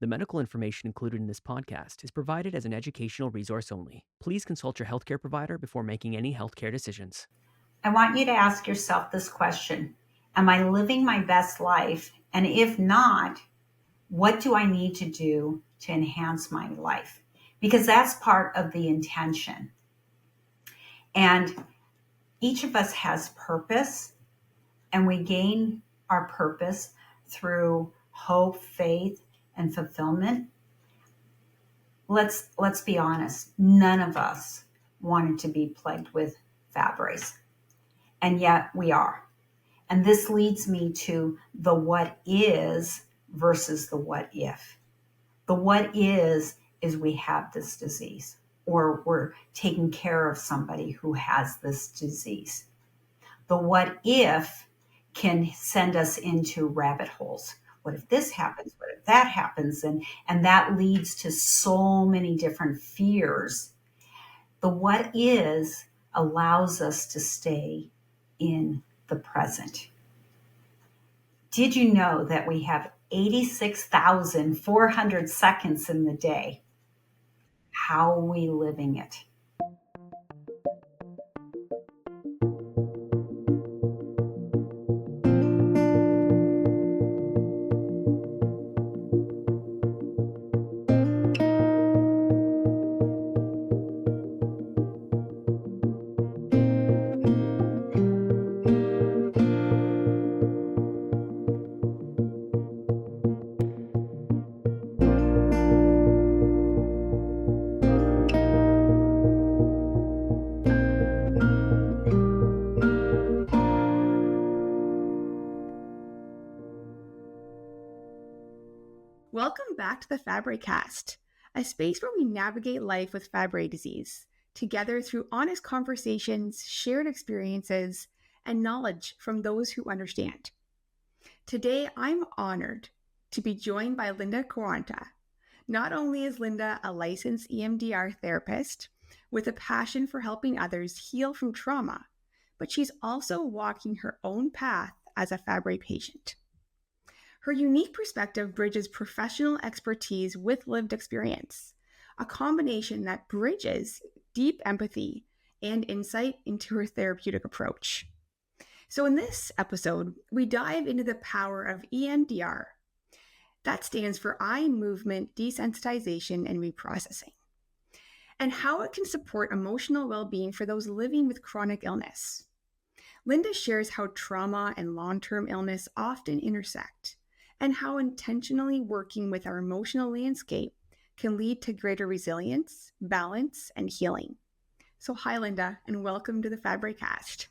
The medical information included in this podcast is provided as an educational resource only. Please consult your healthcare provider before making any healthcare decisions. I want you to ask yourself this question. Am I living my best life? And if not, what do I need to do to enhance my life? Because that's part of the intention. And each of us has purpose, and we gain our purpose through hope, faith, and fulfillment. Let's be honest. None of us wanted to be plagued with Fabry's, and yet we are. And this leads me to the what is versus the what if. The what is we have this disease, or we're taking care of somebody who has this disease. The what if can send us into rabbit holes. What if this happens? What if that happens? And that leads to so many different fears. The what is allows us to stay in the present. Did you know that we have 86,400 seconds in the day? How are we living it? Welcome back to the Fabrycast, a space where we navigate life with Fabry disease, together through honest conversations, shared experiences, and knowledge from those who understand. Today, I'm honored to be joined by Linda Quaranta. Not only is Linda a licensed EMDR therapist with a passion for helping others heal from trauma, but she's also walking her own path as a Fabry patient. Her unique perspective bridges professional expertise with lived experience, a combination that bridges deep empathy and insight into her therapeutic approach. So in this episode, we dive into the power of EMDR. That stands for eye movement desensitization and reprocessing, and how it can support emotional well-being for those living with chronic illness. Linda shares how trauma and long-term illness often intersect, and how intentionally working with our emotional landscape can lead to greater resilience, balance, and healing. So hi, Linda, and welcome to the Fabrycast.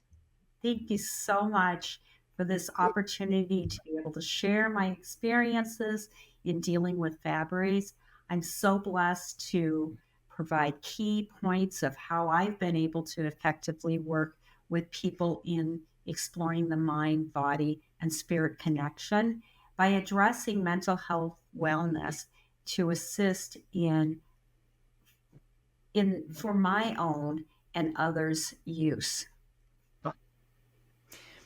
Thank you so much for this opportunity to be able to share my experiences in dealing with Fabry's. I'm so blessed to provide key points of how I've been able to effectively work with people in exploring the mind, body, and spirit connection by addressing mental health wellness to assist in for my own and others' use.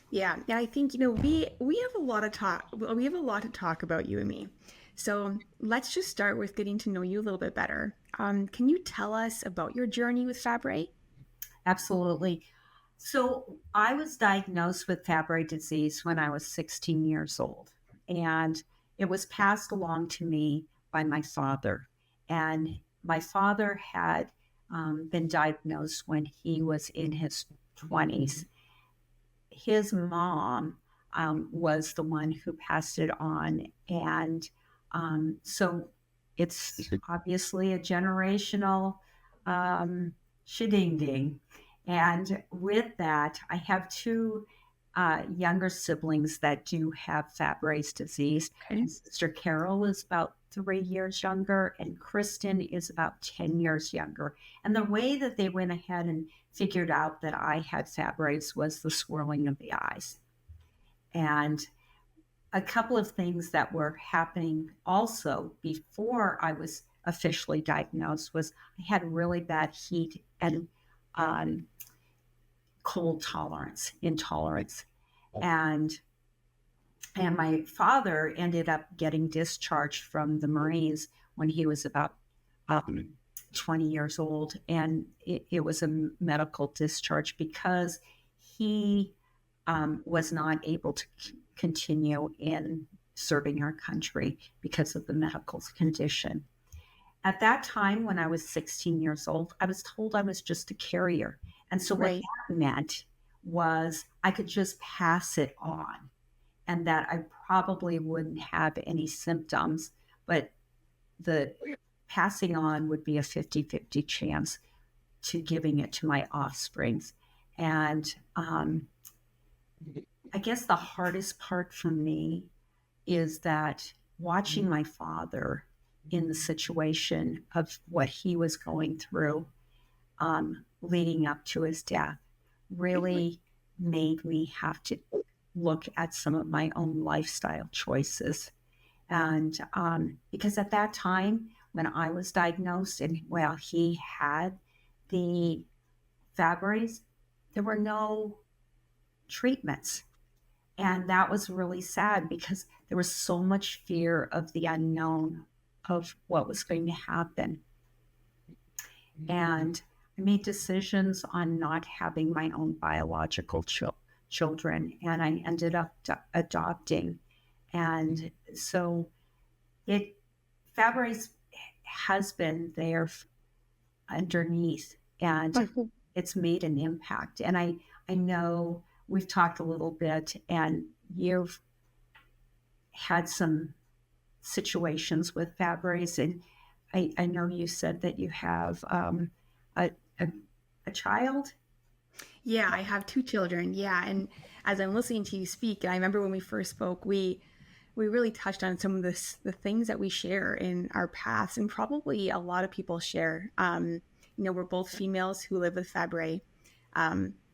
Yeah, and I think we have a lot to talk about, you and me. So let's just start with getting to know you a little bit better. Can you tell us about your journey with Fabry? Absolutely. So I was diagnosed with Fabry disease when I was 16 years old, and it was passed along to me by my father. And my father had been diagnosed when he was in his 20s. His mom was the one who passed it on. And so it's obviously a generational sheding. And with that, I have two younger siblings that do have Fabry's disease. Okay. Sister Carol is about 3 years younger, and Kristen is about 10 years younger. And the way that they went ahead and figured out that I had Fabry's was the swirling of the eyes. And a couple of things that were happening also before I was officially diagnosed was I had really bad heat and cold intolerance. And And my father ended up getting discharged from the Marines when he was about um, 20 years old. And it was a medical discharge because he was not able to continue in serving our country because of the medical condition. At that time, when I was 16 years old, I was told I was just a carrier. And so what Right. that meant was I could just pass it on and that I probably wouldn't have any symptoms, but the passing on would be a 50-50 chance to giving it to my offsprings. And I guess the hardest part for me is that watching my father in the situation of what he was going through leading up to his death really made me have to look at some of my own lifestyle choices. And because at that time, when I was diagnosed and well, he had the Fabry's, there were no treatments. And that was really sad because there was so much fear of the unknown of what was going to happen. And I made decisions on not having my own biological children, and I ended up adopting. And so it Fabry's has been there underneath, and it's made an impact. And I know we've talked a little bit, and you've had some situations with Fabry's, and I know you said that you have a, a, a child. Yeah, I have two children. Yeah, and as I'm listening to you speak, I remember when we first spoke, we really touched on some of the things that we share in our paths, and probably a lot of people share. We're both females who live with Fabry.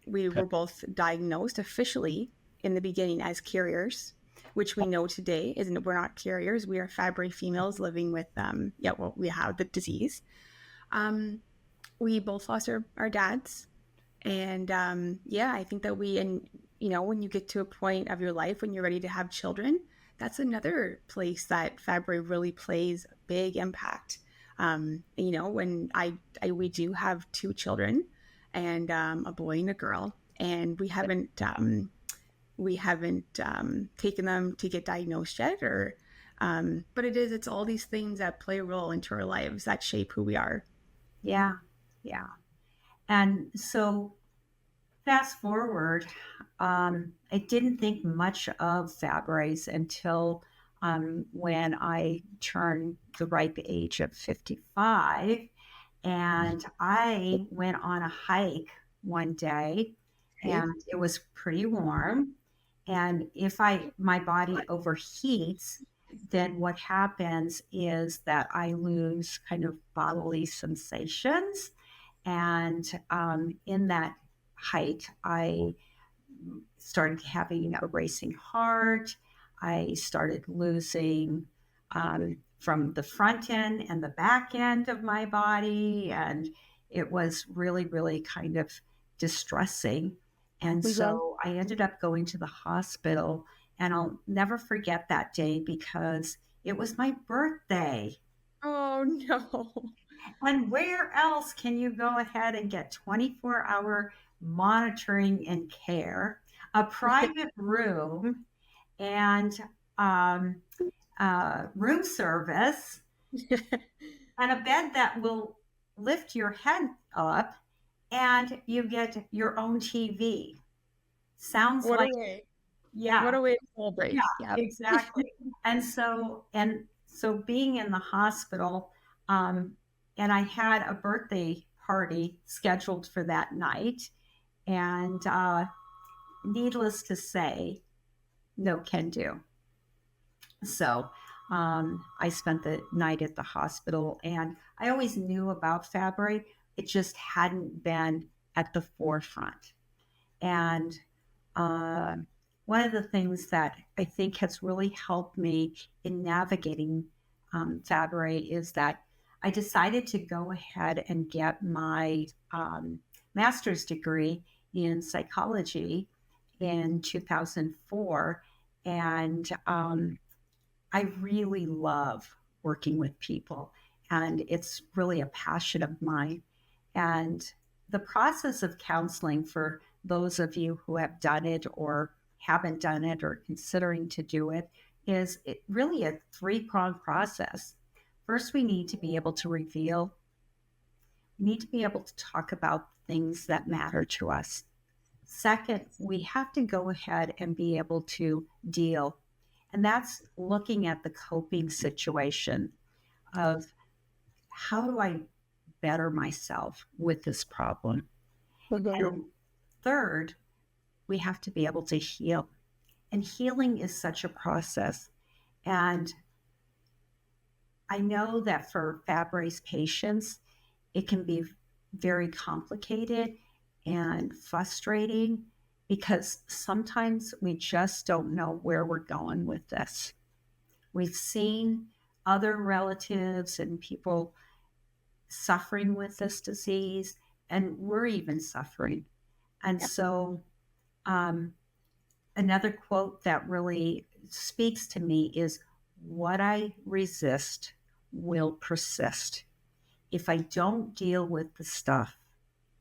We were both diagnosed officially in the beginning as carriers, which we know today isn't. We're not carriers. We are Fabry females living with we have the disease. We both lost our dads, and I think that when you get to a point of your life when you're ready to have children, that's another place that Fabry really plays a big impact. When we do have two children, and a boy and a girl, and we haven't taken them to get diagnosed yet, or but it's all these things that play a role into our lives that shape who we are. Yeah, yeah. And so fast forward, I didn't think much of Fabry's until when I turned the ripe age of 55. And I went on a hike one day Okay. and it was pretty warm. And if my body overheats, then what happens is that I lose kind of bodily sensations. And in that height, I started having a racing heart. I started losing from the front end and the back end of my body. And it was really, really kind of distressing. And Okay. so I ended up going to the hospital. And I'll never forget that day because it was my birthday. Oh no. And where else can you go ahead and get 24-hour monitoring and care, a private room, and um, room service, and a bed that will lift your head up, and you get your own TV? Sounds What a like, way. What yeah, a way to yeah, celebrate. Yep. exactly. And so being in the hospital, um, and I had a birthday party scheduled for that night, and needless to say, no can do. So I spent the night at the hospital, and I always knew about Fabry. It just hadn't been at the forefront. And uh, one of the things that I think has really helped me in navigating Fabry is that I decided to go ahead and get my master's degree in psychology in 2004. And I really love working with people, and it's really a passion of mine. And the process of counseling, for those of you who have done it or haven't done it or considering to do it, is really a three-pronged process. First, we need to be able to reveal, we need to be able to talk about things that matter to us. Second, we have to go ahead and be able to deal. And that's looking at the coping situation of how do I better myself with this problem. And third, we have to be able to heal. And healing is such a process. And I know that for Fabry's patients, it can be very complicated and frustrating because sometimes we just don't know where we're going with this. We've seen other relatives and people suffering with this disease, and we're even suffering. And so, another quote that really speaks to me is, "What I resist will persist. If I don't deal with the stuff,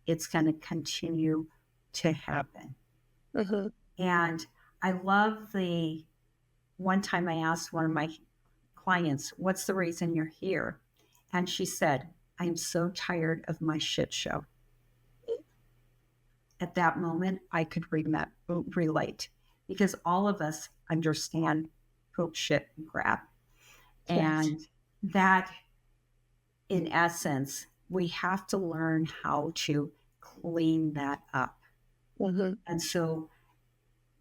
it's going to continue to happen." And I love the one time I asked one of my clients, "What's the reason you're here?" And she said, "I'm so tired of my shit show." At that moment, I could relate because all of us understand poop, shit, and crap. And that, in essence, we have to learn how to clean that up. And so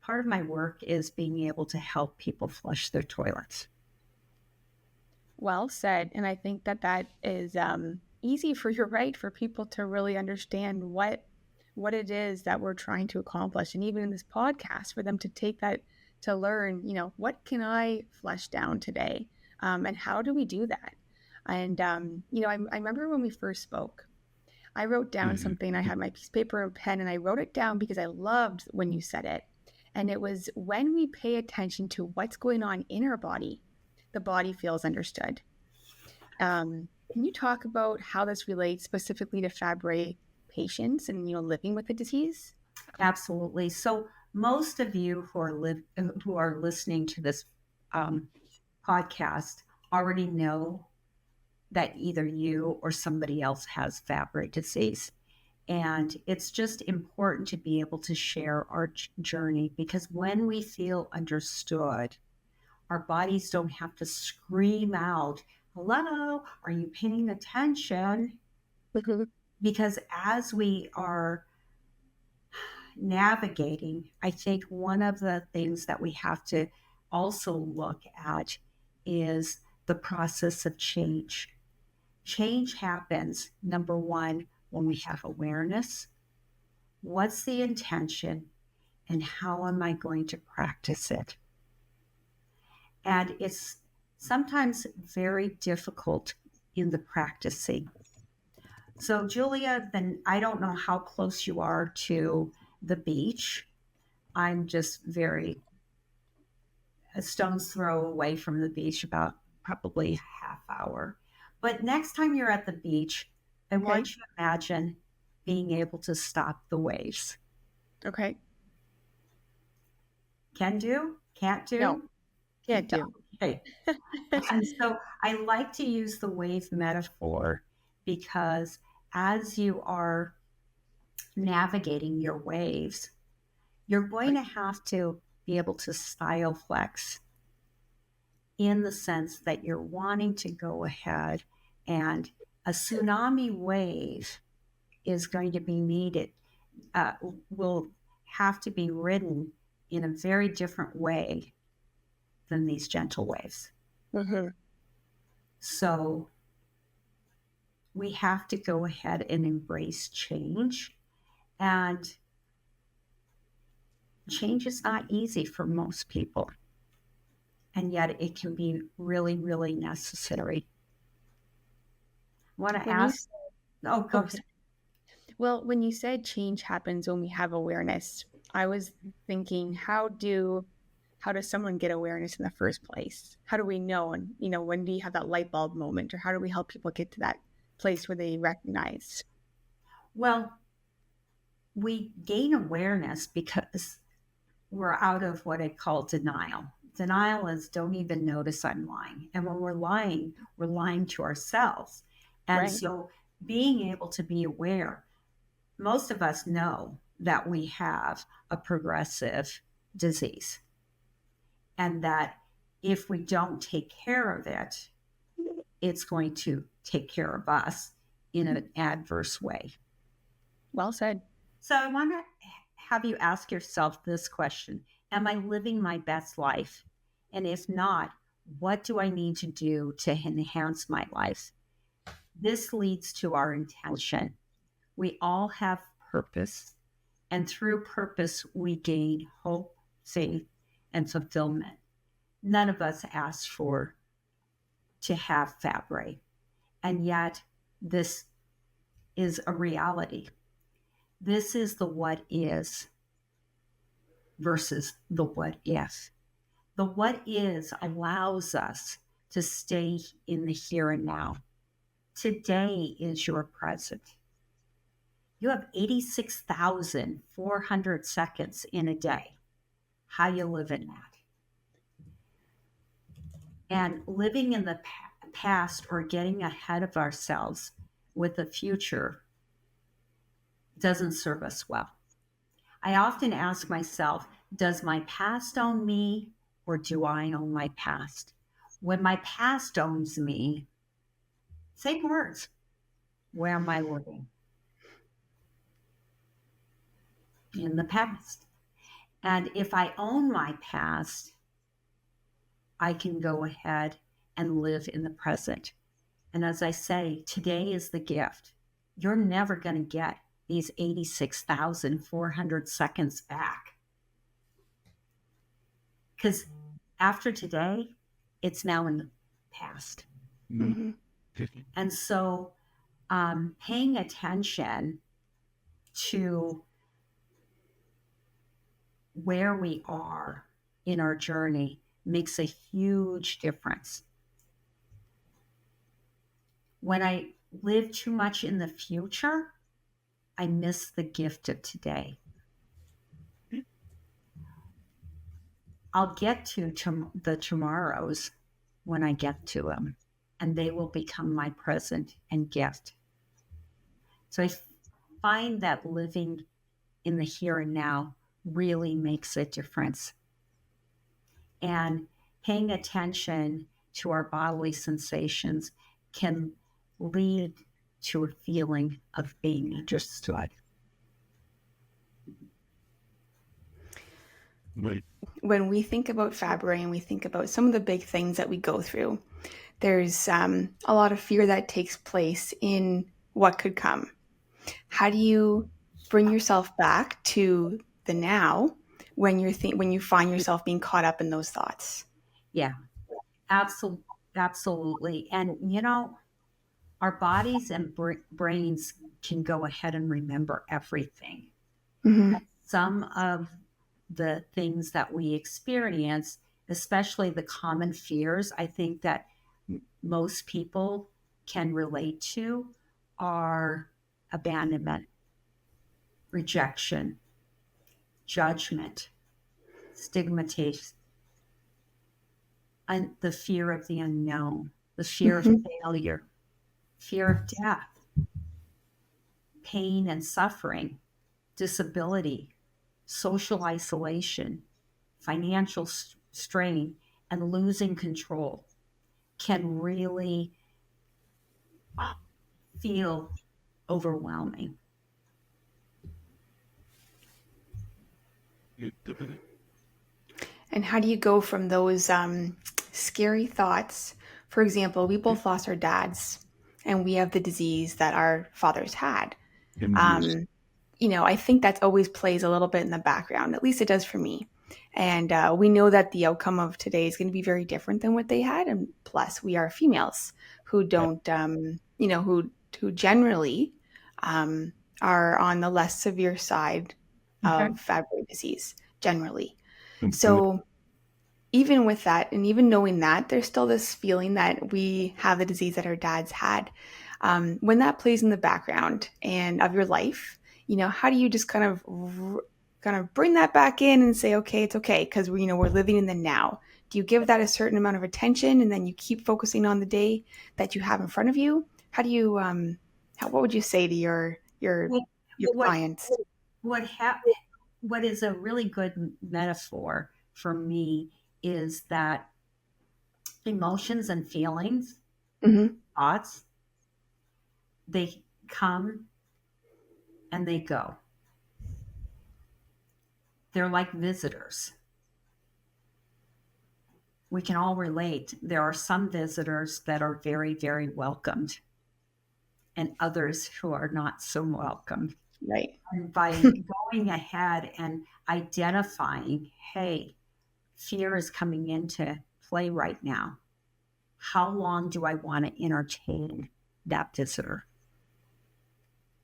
part of my work is being able to help people flush their toilets. Well said. And I think that that is easy for, you're right, for people to really understand what it is that we're trying to accomplish. And even in this podcast, for them to take that to learn, what can I flush down today? And how do we do that? And, I remember when we first spoke, I wrote down something. I had my piece of paper and pen, and I wrote it down because I loved when you said it. And it was, when we pay attention to what's going on in our body, the body feels understood. Can you talk about how this relates specifically to Fabry patients and living with the disease? Absolutely. So most of you who are listening to this podcast already know that either you or somebody else has Fabry disease. And it's just important to be able to share our journey, because when we feel understood, our bodies don't have to scream out, "Hello, are you paying attention?" Because as we are navigating, I think one of the things that we have to also look at is the process of change. Change happens, number one, when we have awareness. What's the intention, and how am I going to practice it? And it's sometimes very difficult in the practicing. So, Julia, then I don't know how close you are to the beach. I'm just a stone's throw away from the beach, about probably a half hour. But next time you're at the beach, I want you to imagine being able to stop the waves. Okay. Can do? Can't do? No, can't do. Okay. And so I like to use the wave metaphor because as you are navigating your waves, you're going to have to be able to style flex, in the sense that you're wanting to go ahead, and a tsunami wave is going to be needed, will have to be ridden in a very different way than these gentle waves. So we have to go ahead and embrace change. And change is not easy for most people. And yet it can be really, really necessary. I want to ask. Go ahead. Well, when you said change happens when we have awareness, I was thinking, how do how does someone get awareness in the first place? How do we know? And, when do you have that light bulb moment, or how do we help people get to that place where they recognize? Well, we gain awareness because we're out of what I call denial. Denial is don't even notice I'm lying. And when we're lying to ourselves. And Right. so being able to be aware, most of us know that we have a progressive disease and that if we don't take care of it, it's going to take care of us in an adverse way. Well said. So I want to have you ask yourself this question: am I living my best life? And if not, what do I need to do to enhance my life? This leads to our intention. We all have purpose, and through purpose, we gain hope, faith, and fulfillment. None of us asked to have Fabry, and yet this is a reality. This is the what is versus the what if. The what is allows us to stay in the here and now. Today is your present. You have 86,400 seconds in a day. How you live in that? And living in the past or getting ahead of ourselves with the future doesn't serve us well. I often ask myself, does my past own me or do I own my past? When my past owns me, same words. Where am I living? In the past. And if I own my past, I can go ahead and live in the present. And as I say, today is the gift. You're never going to get these 86,400 seconds back. Because after today, it's now in the past. Mm-hmm. And so paying attention to where we are in our journey makes a huge difference. When I live too much in the future, I miss the gift of today. I'll get to the tomorrows when I get to them, and they will become my present and gift. So I find that living in the here and now really makes a difference. And paying attention to our bodily sensations can lead to a feeling of being understood. Right. When we think about Fabry and we think about some of the big things that we go through, there's a lot of fear that takes place in what could come. How do you bring yourself back to the now when you find yourself being caught up in those thoughts? Yeah, absolutely. And our bodies and brains can go ahead and remember everything. Mm-hmm. Some of the things that we experience, especially the common fears, I think that most people can relate to, are abandonment, rejection, judgment, stigmatization, and the fear of the unknown, the fear of failure, fear of death, pain and suffering, disability, social isolation, financial strain, and losing control can really feel overwhelming. And how do you go from those scary thoughts? For example, we both lost our dads, and we have the disease that our fathers had. I think that always plays a little bit in the background. At least it does for me. And we know that the outcome of today is going to be very different than what they had. And plus, we are females who don't, who generally are on the less severe side of Fabry disease, generally. So even with that, and even knowing that, there's still this feeling that we have the disease that our dads had. When that plays in the background and of your life, how do you just kind of bring that back in and say, okay, it's okay, because we're living in the now. Do you give that a certain amount of attention, and then you keep focusing on the day that you have in front of you? How do you what would you say to Well, your what clients? what hap- what is a really good metaphor for me is that emotions and feelings, Hmm. thoughts, they come and they go. They're like visitors. We can all relate. There are some visitors that are very, very welcomed, and others who are not so welcome. Right. And by going ahead and identifying, hey, fear is coming into play right now. How long do I want to entertain that visitor?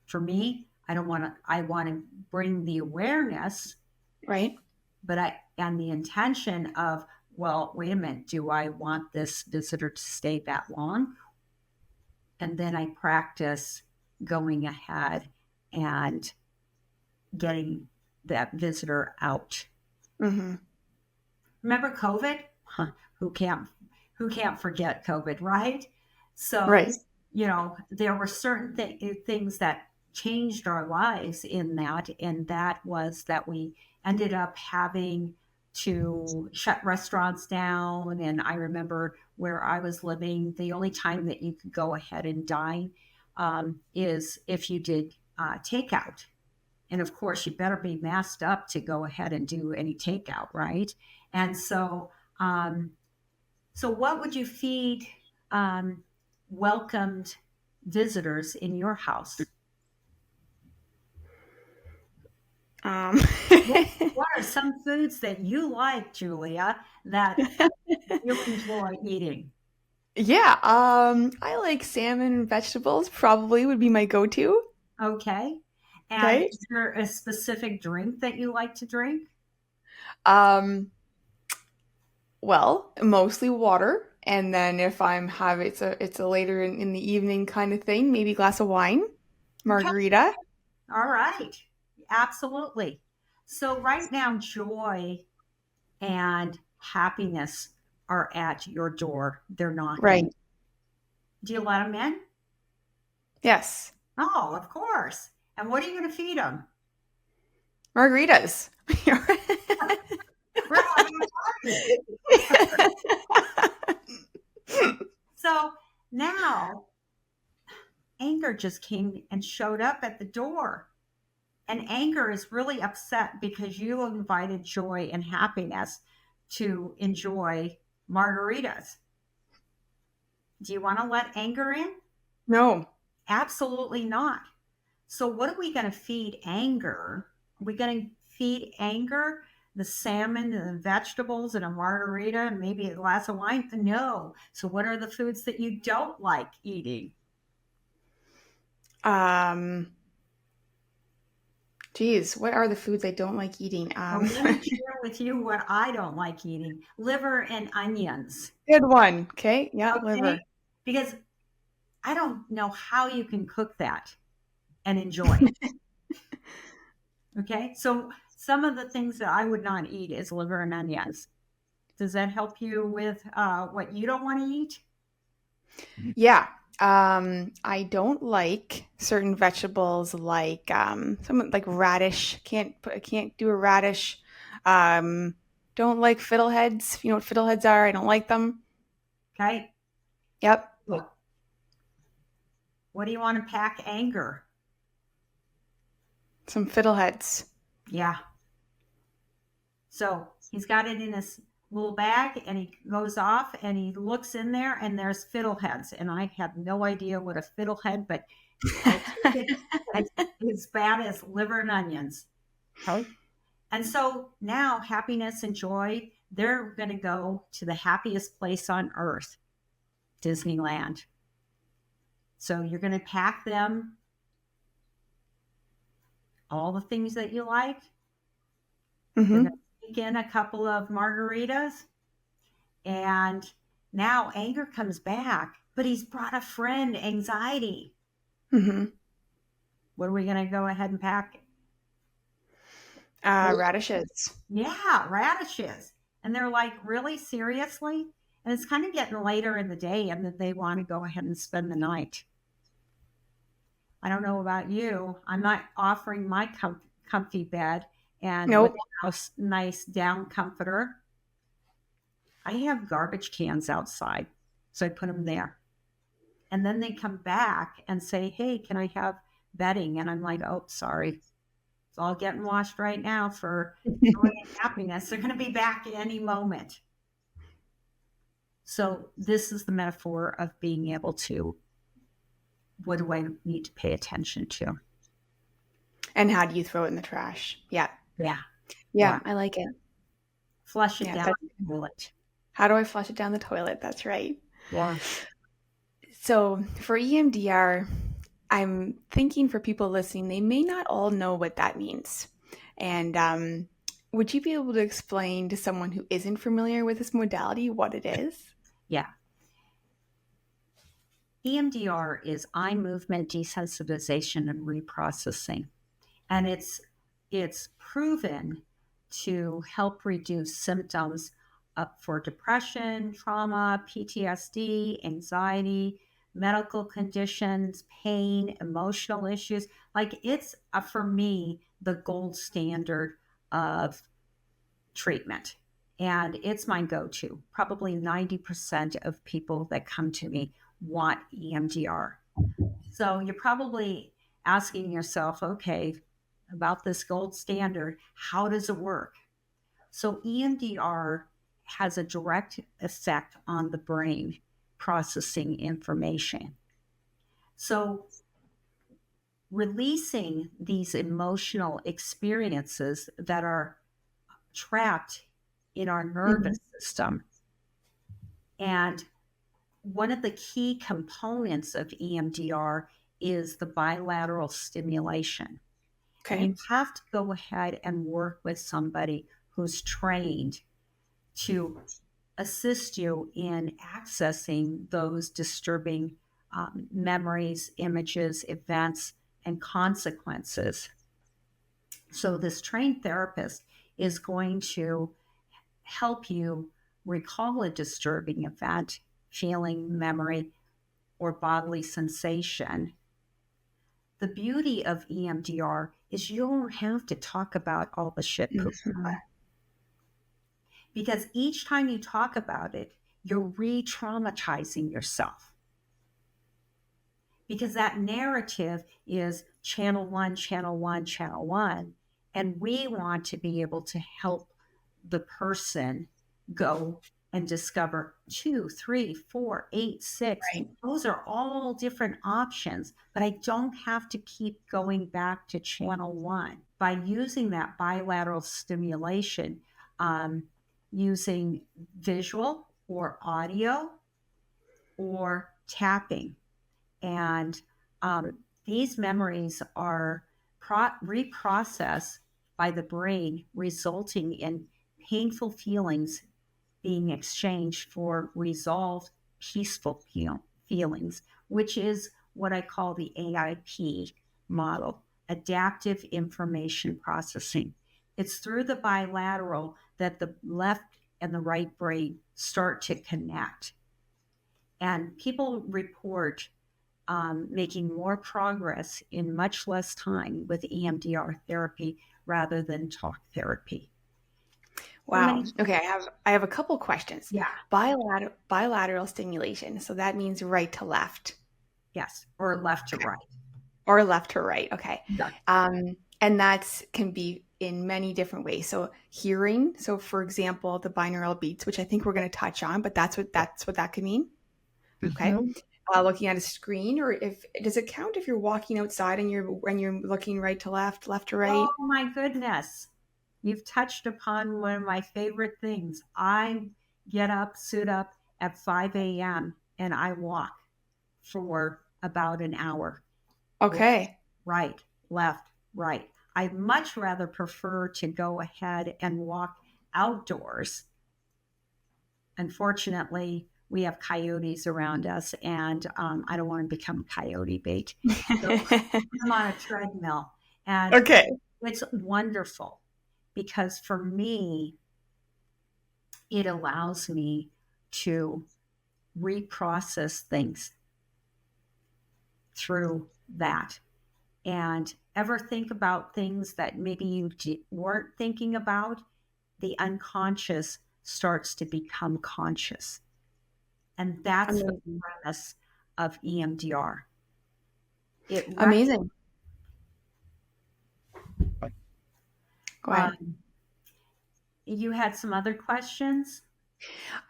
For me, I want to bring the awareness, Right. and the intention of, well, wait a minute, do I want this visitor to stay that long? And then I practice going ahead and getting that visitor out. Hmm. Remember COVID? Huh, who can't who can't forget COVID, right? So, Right. there were certain things that changed our lives in that, and that was that we ended up having to shut restaurants down. And I remember where I was living, the only time that you could go ahead and dine is if you did takeout. And of course, you better be masked up to go ahead and do any takeout, right? And um, so what would you feed um, welcomed visitors in your house? Um, What are some foods that you like, Julia, that you enjoy eating? yeah. I like salmon and vegetables. Probably would be my go-to. Okay. And Okay. is there a specific drink that you like to drink? Um, well, mostly water, and then if I'm have it's a later in the evening kind of thing, maybe a glass of wine, Okay. margarita. All right. Absolutely. So right now, joy and happiness are at your door. They're knocking. Right. Do you let them in? Yes. Oh, of course. And what are you going to feed them? Margaritas. We're having a party. So now anger just came and showed up at the door. And anger is really upset because you invited joy and happiness to enjoy margaritas. Do you want to let anger in? No. Absolutely not. So, what are we going to feed anger? Are we going to feed anger the salmon and the vegetables and a margarita and maybe a glass of wine? No. So, what are the foods that you don't like eating? Um, Geez, what are the foods I don't like eating? Well, let me share with you what I don't like eating: liver and onions. Good one. Okay. Yeah, Okay. liver. Because I don't know how you can cook that and enjoy it. Okay. So, some of the things that I would not eat is liver and onions. Does that help you with what you don't want to eat? Yeah. I don't like certain vegetables like some like radish. Can't do a radish. Um, don't like fiddleheads. You know what fiddleheads are? I don't like them. Okay. Yep. Look, what do you want to pack anger? Some fiddleheads. Yeah. So he's got it in his little bag and he goes off and he looks in there and there's fiddleheads. And I have no idea what a fiddlehead, but I take it as bad as liver and onions. Okay. And so now happiness and joy, they're going to go to the happiest place on earth, Disneyland. So you're going to pack them all the things that you like. You're Hmm. going to sneak in a couple of margaritas. And now anger comes back, but he's brought a friend anxiety. Mm-hmm. What are we going to go ahead and pack? Radishes. Yeah, radishes. And they're like, really? Seriously? And it's kind of getting later in the day and that they want to go ahead and spend the night. I don't know about you. I'm not offering my comfy bed and Nope. with a nice down comforter. I have garbage cans outside, so I put them there. And then they come back and say, hey, can I have bedding? And I'm like, oh, sorry. It's all getting washed right now for joy and happiness. They're going to be back at any moment. So this is the metaphor of being able to, what do I need to pay attention to? And how do you throw it in the trash? Yeah. Yeah. Yeah, I like it. Flush it Yeah, down the toilet. how do I flush it down the toilet? That's right. Yeah. So for EMDR, I'm thinking for people listening, they may not all know what that means. And would you be able to explain to someone who isn't familiar with this modality what it is? Yeah. EMDR is eye movement desensitization and reprocessing. And it's proven to help reduce symptoms for depression, trauma, PTSD, anxiety, medical conditions, pain, emotional issues. Like it's, for me, the gold standard of treatment. And it's my go to. Probably 90% of people that come to me want EMDR. So you're probably asking yourself, okay, about this gold standard, how does it work? So EMDR has a direct effect on the brain processing information. So releasing these emotional experiences that are trapped in our nervous system. And one of the key components of EMDR is the bilateral stimulation. Okay. And you have to go ahead and work with somebody who's trained to assist you in accessing those disturbing memories, images, events, and consequences. So, this trained therapist is going to help you recall a disturbing event, feeling, memory, or bodily sensation. The beauty of EMDR is you don't have to talk about all the shit poop. Because each time you talk about it, you're re-traumatizing yourself. Because that narrative is channel one, channel one, channel one. And we want to be able to help the person go and discover 2, 3, 4, 8, 6. Right. Those are all different options, but I don't have to keep going back to channel one. By using that bilateral stimulation, using visual or audio or tapping. And these memories are reprocessed by the brain, resulting in painful feelings being exchanged for resolved, peaceful feelings, which is what I call the AIP model, adaptive information processing. It's through the bilateral that the left and the right brain start to connect. And people report making more progress in much less time with EMDR therapy rather than talk therapy. Wow. Okay, I have a couple questions. Yeah. Bilateral stimulation. So that means right to left. Yes, or left to right. Or left to right. Okay. Yeah. And that can be in many different ways. So hearing. So for example, the binaural beats, which I think we're going to touch on, but that's what that could mean. Okay. Mm-hmm. Looking at a screen, or does it count if you're walking outside and you're looking right to left, left to right? Oh my goodness. You've touched upon one of my favorite things. I get up, suit up at 5 a.m. and I walk for about an hour. Okay. Right, left, right. I much rather prefer to go ahead and walk outdoors unfortunately, we have coyotes around us, and I don't want to become coyote bait. So I'm on a treadmill, and Okay. it's wonderful because for me, it allows me to reprocess things through that and ever think about things that maybe you weren't thinking about. The unconscious starts to become conscious. And that's the Amazing. premise of EMDR. It Amazing. Go ahead. um, you had some other questions?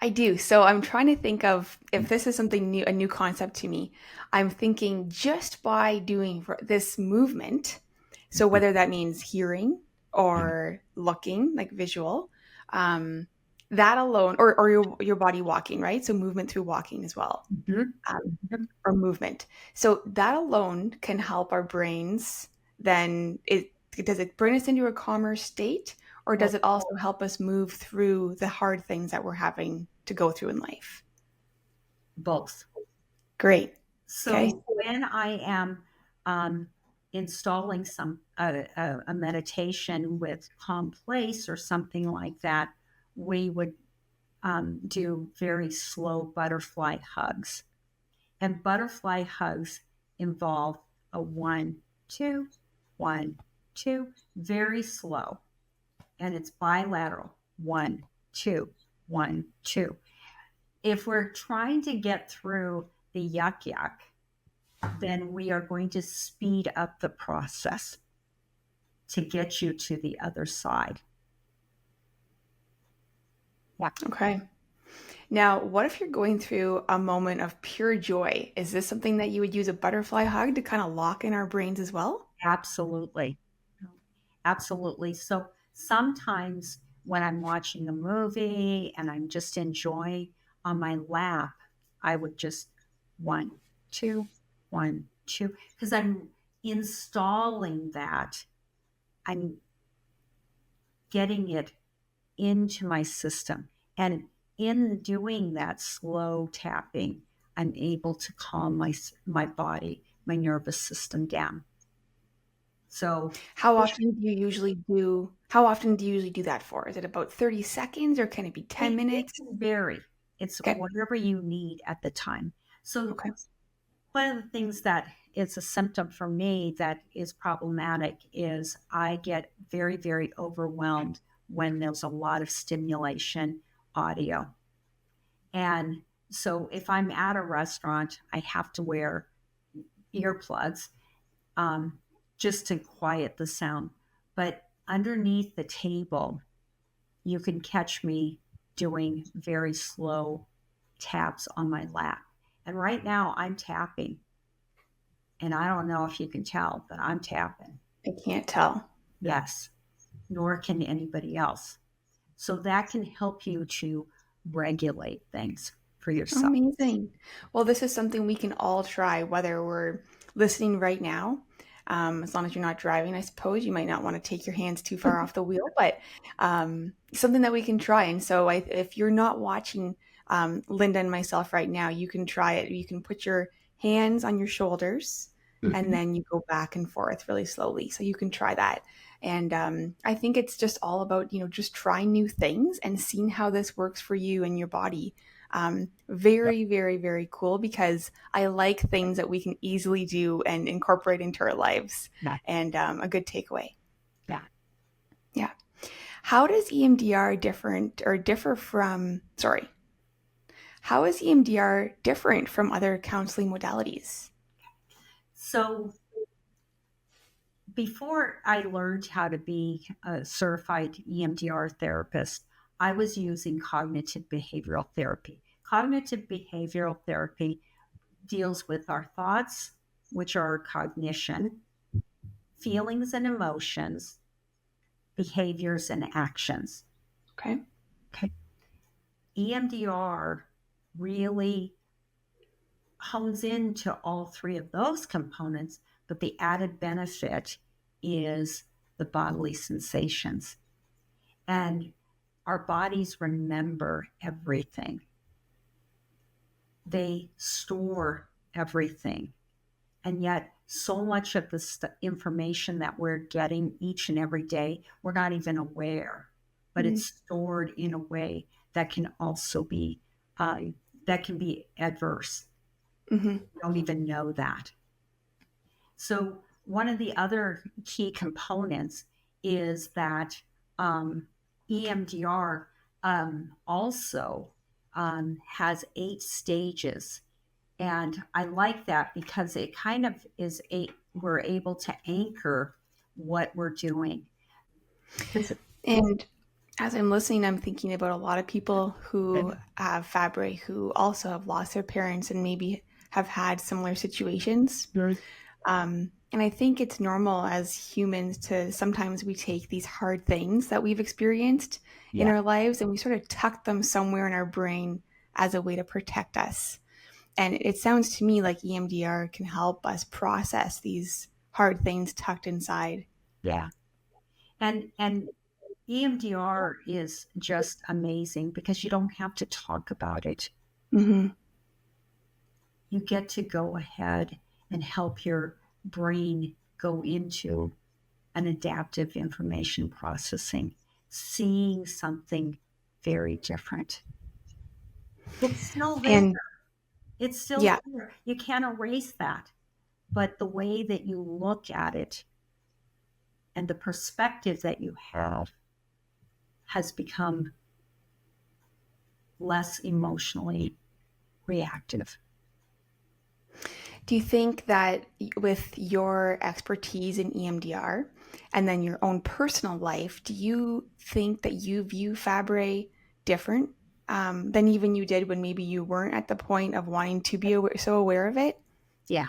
I do. So I'm trying to think of if this is something new, a new concept to me. I'm thinking just by doing this movement, so whether that means hearing or looking, like visual, that alone, or your body walking, right? So movement through walking as well, Mhm. um, Mhm. or movement. So that alone can help our brains. Then does it bring us into a calmer state? Or does Well, it also help us move through the hard things that we're having to go through in life? both. Great. Okay. So when I am um, installing a meditation with Calm Place or something like that, we would do very slow butterfly hugs. And butterfly hugs involve a 1, 2, 1, 2, very slow. And it's bilateral 1, 2, 1, 2. If we're trying to get through the yuck yuck, then we are going to speed up the process to get you to the other side. Yeah. Okay. Now, what if you're going through a moment of pure joy? Is this something that you would use a butterfly hug to kind of lock in our brains as well? Absolutely. Absolutely. So sometimes when I'm watching a movie and I'm just enjoying on my lap, I would just 1, 2, 1, 2, because I'm installing that. I'm getting it into my system. And in doing that slow tapping, I'm able to calm my body, my nervous system down. So How often do you usually do that for? Is it about 30 seconds or can it be 10 it minutes? can vary. It's Okay. whatever you need at the time. So Okay. one of the things that is a symptom for me that is problematic is I get very, very overwhelmed when there's a lot of stimulation audio. And so if I'm at a restaurant, I have to wear earplugs um, just to quiet the sound. But underneath the table, you can catch me doing very slow taps on my lap. And right now I'm tapping. And I don't know if you can tell, but I'm tapping. I can't tell. Yes, nor can anybody else. So that can help you to regulate things for yourself. Amazing. Well, this is something we can all try, whether we're listening right now. As long as you're not driving, I suppose you might not want to take your hands too far off the wheel, but something that we can try. And so, if you're not watching Linda and myself right now, you can try it. You can put your hands on your shoulders and Mhm. then you go back and forth really slowly. So, you can try that. And I think it's just all about, just trying new things and seeing how this works for you and your body. Very, very, very cool because I like things that we can easily do and incorporate into our lives. Yeah. And a good takeaway. Yeah. Yeah. How does EMDR differ from, sorry, how is EMDR different from other counseling modalities? So before I learned how to be a certified EMDR therapist, I was using cognitive behavioral therapy. Cognitive behavioral therapy deals with our thoughts, which are cognition, feelings and emotions, behaviors and actions. Okay. Okay. EMDR really hones into all three of those components, but the added benefit is the bodily sensations. And our bodies remember everything. They store everything. And yet, so much of the information that we're getting each and every day, we're not even aware, but it's stored in a way that can also be that can be adverse. Mm-hmm. We don't even know that. So one of the other key components is that EMDR also has 8 stages. And I like that because it kind of we're able to anchor what we're doing. And as I'm listening, I'm thinking about a lot of people who have Fabry who also have lost their parents and maybe have had similar situations. And I think it's normal as humans to sometimes we take these hard things that we've experienced in our lives and we sort of tuck them somewhere in our brain as a way to protect us. And it sounds to me like EMDR can help us process these hard things tucked inside. Yeah. And EMDR is just amazing because you don't have to talk about it. Mm-hmm. You get to go ahead and help your brain go into an adaptive information processing, seeing something very different. It's still there. And It's still yeah, there. You can't erase that. But the way that you look at it and the perspective that you have has become less emotionally reactive. do you think that with your expertise in EMDR and then your own personal life, do you think that you view Fabry different than even you did when maybe you weren't at the point of wanting to be so aware of it? Yeah,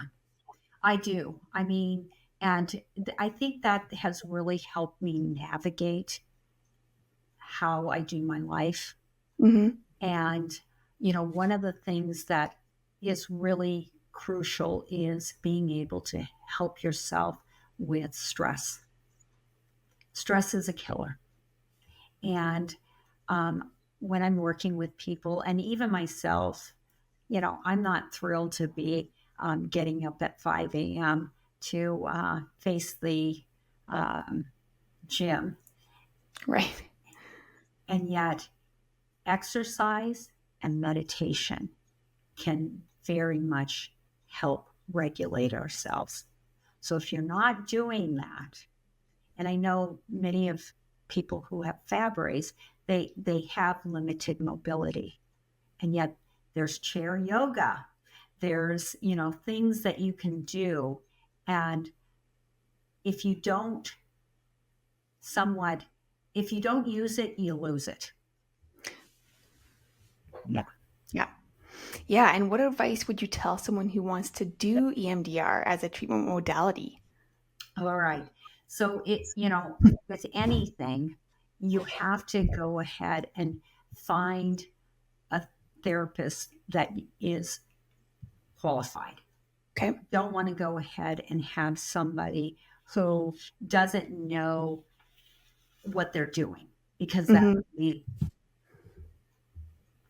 I do. I mean, and I think that has really helped me navigate how I do my life. Mm-hmm. And, one of the things that is really crucial is being able to help yourself with stress. Stress is a killer. And when I'm working with people and even myself, I'm not thrilled to be getting up at 5 a.m. to face the gym. Right. And yet, exercise and meditation can very much help regulate ourselves. So if you're not doing that, and I know many of people who have Fabry's, they have limited mobility, and yet there's chair yoga, there's things that you can do, and if you don't use it, you lose it. Yeah. Yeah. Yeah. And what advice would you tell someone who wants to do EMDR as a treatment modality? All right. So with anything, you have to go ahead and find a therapist that is qualified. Okay. You don't want to go ahead and have somebody who doesn't know what they're doing because that would be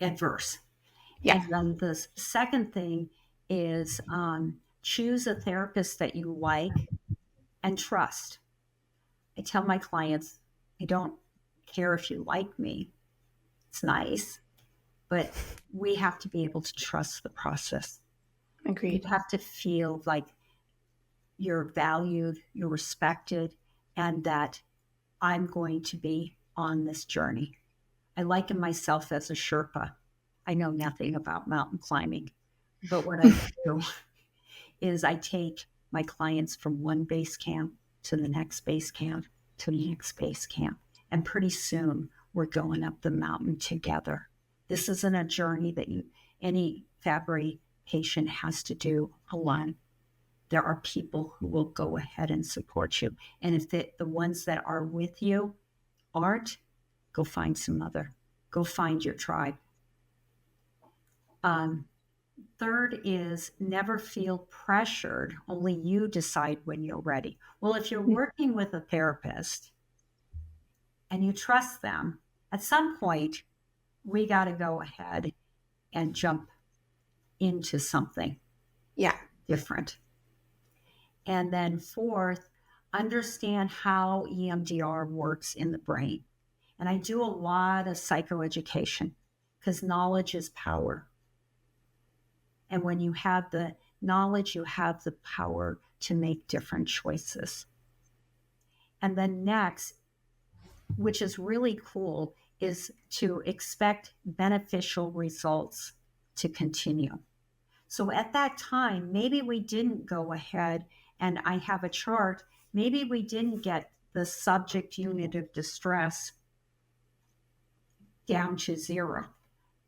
adverse. Yeah. And then the second thing is choose a therapist that you like and trust. I tell my clients, I don't care if you like me. It's nice, but we have to be able to trust the process. Agreed. You have to feel like you're valued, you're respected, and that I'm going to be on this journey. I liken myself as a Sherpa. I know nothing about mountain climbing, but what I do is I take my clients from one base camp to the next base camp to the next base camp. And pretty soon we're going up the mountain together. This isn't a journey that any Fabry patient has to do alone. There are people who will go ahead and support you. And if the ones that are with you aren't, go find some other. Go find your tribe. Third is never feel pressured. Only you decide when you're ready. Well, if you're working with a therapist and you trust them at some point, we got to go ahead and jump into something Yeah. different. And then fourth, understand how EMDR works in the brain. And I do a lot of psychoeducation because knowledge is power. And when you have the knowledge, you have the power to make different choices. And then next, which is really cool, is to expect beneficial results to continue. So at that time, maybe we didn't go ahead and I have a chart. Maybe we didn't get the subject unit of distress down to 0.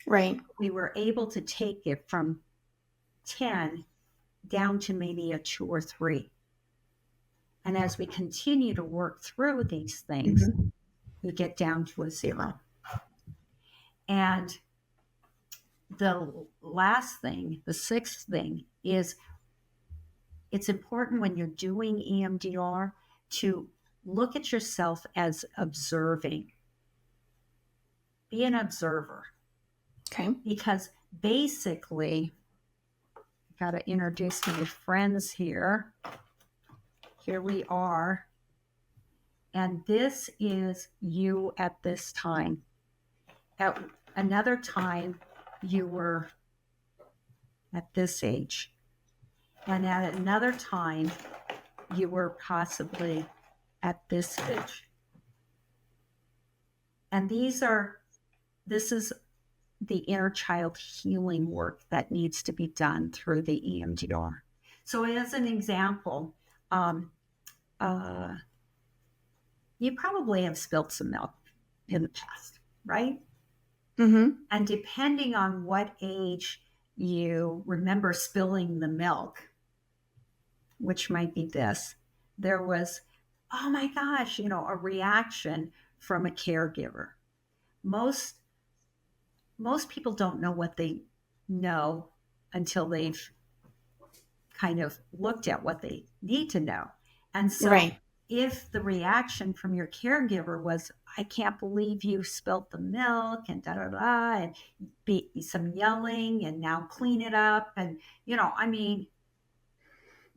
Right. We were able to take it from 10 down to maybe a 2 or 3. And as we continue to work through these things, we get down to a 0. And the last thing, the sixth thing, is it's important when you're doing EMDR to look at yourself as observing. Be an observer. Okay. Because basically, got to introduce my friends here. Here we are. And this is you at this time. At another time, you were at this age. And at another time, you were possibly at this age. And this is the inner child healing work that needs to be done through the EMDR. So as an example, you probably have spilled some milk in the past, right? Mm-hmm. And depending on what age you remember spilling the milk, which might be this, there was, oh my gosh, a reaction from a caregiver. Most people don't know what they know until they've kind of looked at what they need to know. And so Right. if the reaction from your caregiver was, I can't believe you spilled the milk and and be some yelling and now clean it up. And,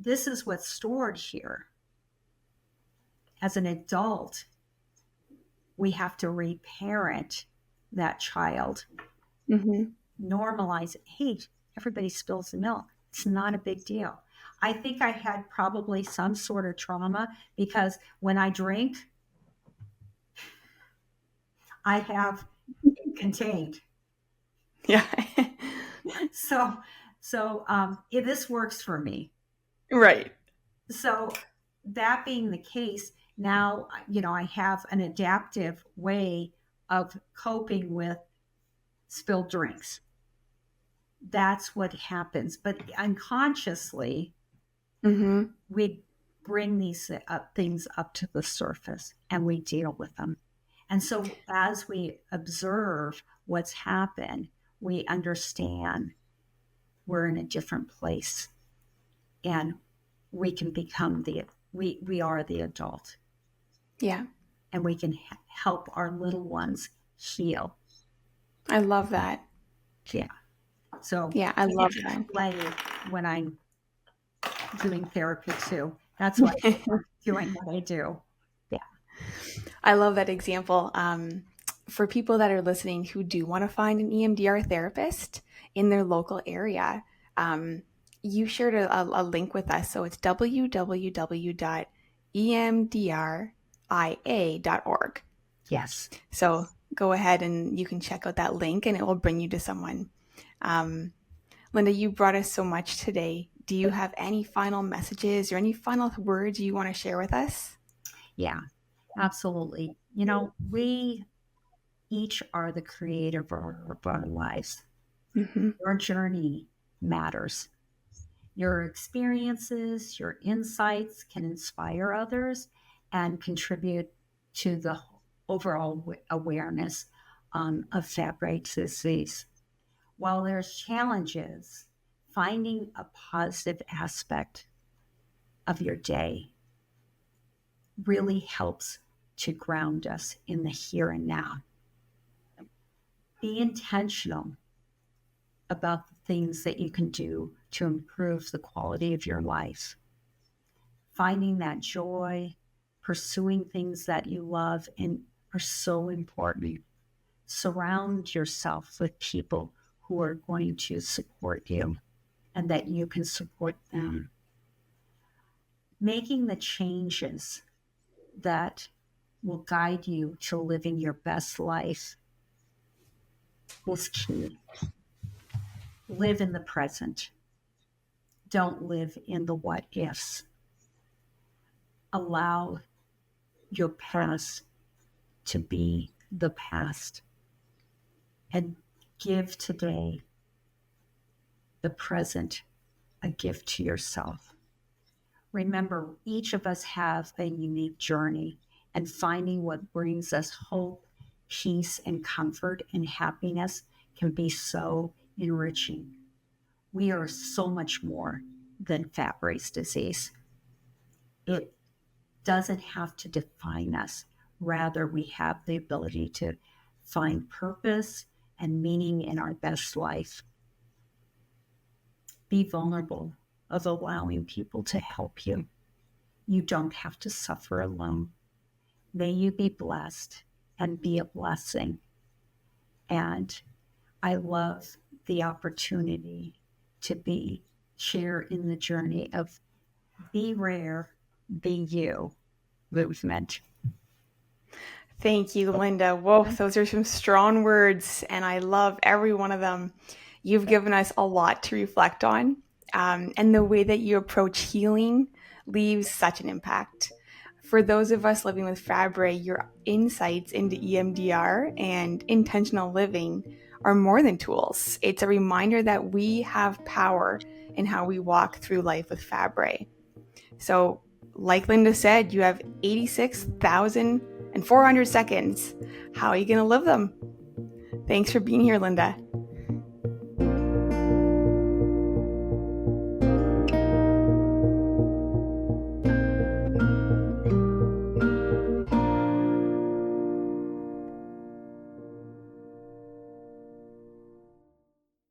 this is what's stored here. As an adult, we have to reparent that child, normalize it. Hey, everybody spills the milk. It's not a big deal. I think I had probably some sort of trauma because when I drink, I have it contained. Yeah. So this works for me. Right. So that being the case, now, I have an adaptive way of coping with spilled drinks. That's what happens. But unconsciously, we bring these things up to the surface and we deal with them. And so as we observe what's happened, we understand we're in a different place and we can become we are the adult. Yeah. And we can help our little ones heal. I love that. Yeah. So yeah, I love that. Play when I'm doing therapy too. That's why I'm doing what I do. Yeah. I love that example. For people that are listening who do want to find an EMDR therapist in their local area, you shared a link with us. So it's www.emdria.org. Yes. So go ahead and you can check out that link and it will bring you to someone. Linda, you brought us so much today. Do you have any final messages or any final words you want to share with us? Yeah, absolutely. We each are the creator of our lives. Your journey matters. Your experiences, your insights can inspire others and contribute to the overall awareness of Fabry disease. While there's challenges, finding a positive aspect of your day really helps to ground us in the here and now. Be intentional about the things that you can do to improve the quality of your life. Finding that joy, pursuing things that you love and are so important. Surround yourself with people who are going to support you and that you can support them. Making the changes that will guide you to living your best life is key. Live in the present. Don't live in the what ifs. Allow your past to be the past and give today, the present, a gift to yourself. Remember, each of us have a unique journey, and finding what brings us hope, peace, and comfort and happiness can be so enriching. We are so much more than Fabry's disease. It doesn't have to define us. Rather, we have the ability to find purpose and meaning in our best life. Be vulnerable of allowing people to help you. You don't have to suffer alone. May you be blessed and be a blessing. And I love the opportunity to share in the journey of Be Rare, Be You movement. Thank you, Linda. Whoa, those are some strong words, and I love every one of them. You've given us a lot to reflect on, and the way that you approach healing leaves such an impact. For those of us living with Fabry, your insights into EMDR and intentional living are more than tools. It's a reminder that we have power in how we walk through life with Fabry. So, like Linda said, you have 86,400 seconds. How are you going to live them? Thanks for being here, Linda.